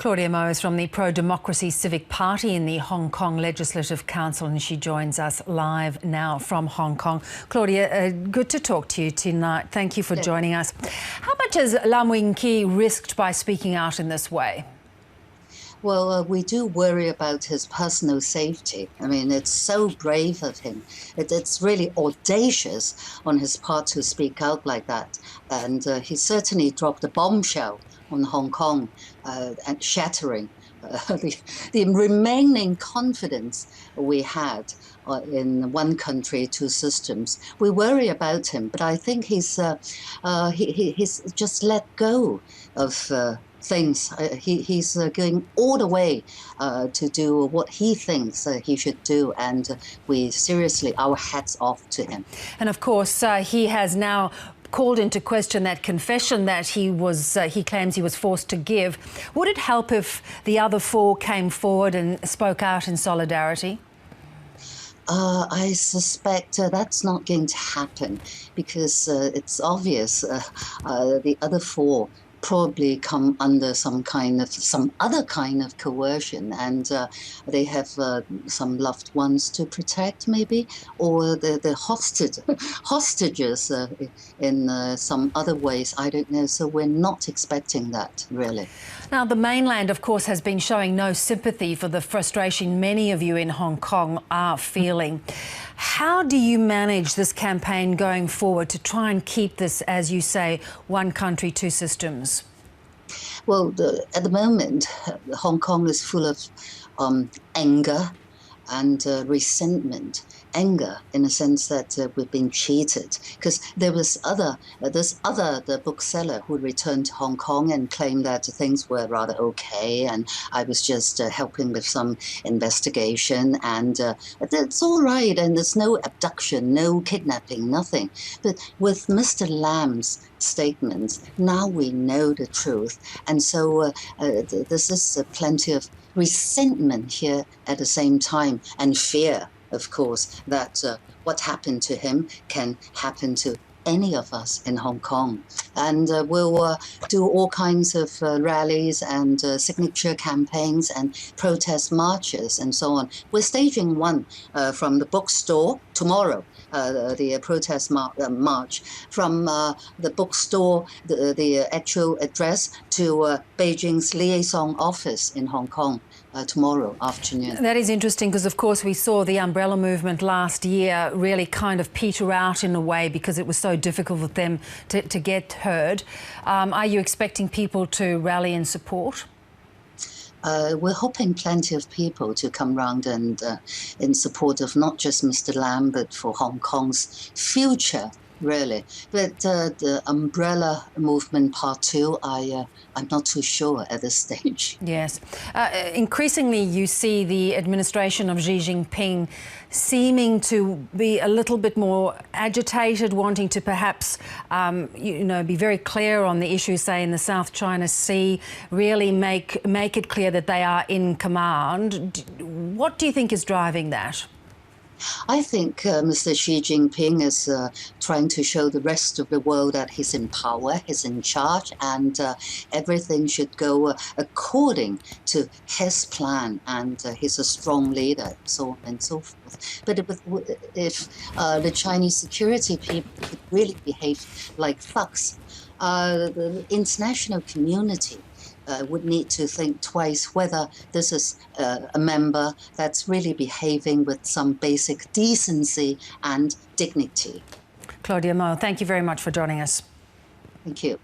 Claudia Mo is from the Pro-Democracy Civic Party in the Hong Kong Legislative Council, and she joins us live now from Hong Kong. Claudia, good to talk to you tonight. Thank you for joining us. How much has Lam Wing Ki risked by speaking out in this way? Well, we do worry about his personal safety. I mean, it's so brave of him. It's really audacious on his part to speak out like that. And he certainly dropped a bombshell on Hong Kong and shattering the remaining confidence we had in one country, two systems. We worry about him, but I think he's just let go of things. He's going all the way to do what he thinks he should do, and we seriously, our hats off to him. And of course, he has now called into question that confession that he claims he was forced to give. Would it help if the other four came forward and spoke out in solidarity? I suspect that's not going to happen because it's obvious the other four probably come under some other kind of coercion, and they have some loved ones to protect, maybe, or the hostages in some other ways. I don't know. So we're not expecting that, really. Now, the mainland, of course, has been showing no sympathy for the frustration many of you in Hong Kong are feeling. How do you manage this campaign going forward to try and keep this, as you say, one country, two systems? Well, at the moment, Hong Kong is full of anger and resentment. Anger in the sense that we've been cheated, because there was the bookseller who returned to Hong Kong and claimed that things were rather okay, and I was just helping with some investigation, and it's all right, and there's no abduction, no kidnapping, nothing. But with Mr. Lam's statements, now we know the truth, and so this is plenty of resentment here at the same time, and fear, of course, that what happened to him can happen to any of us in Hong Kong. And we'll do all kinds of rallies and signature campaigns and protest marches and so on. We're staging one from the bookstore tomorrow, the protest march from the bookstore, the actual address, to Beijing's liaison office in Hong Kong tomorrow afternoon. That is interesting because, of course, we saw the umbrella movement last year really kind of peter out in a way because it was so difficult for them to get heard. Are you expecting people to rally in support? We're hoping plenty of people to come round and in support of not just Mr. Lam, but for Hong Kong's future, really. But the umbrella movement part two, I'm not too sure at this stage. Yes. Increasingly, you see the administration of Xi Jinping seeming to be a little bit more agitated, wanting to perhaps, be very clear on the issues, say, in the South China Sea, really make it clear that they are in command. What do you think is driving that? I think Mr. Xi Jinping is trying to show the rest of the world that he's in power, he's in charge, and everything should go according to his plan, and he's a strong leader, so on and so forth. But if the Chinese security people could really behave like thugs, the international community would need to think twice whether this is a member that's really behaving with some basic decency and dignity. Claudia Mo, thank you very much for joining us. Thank you.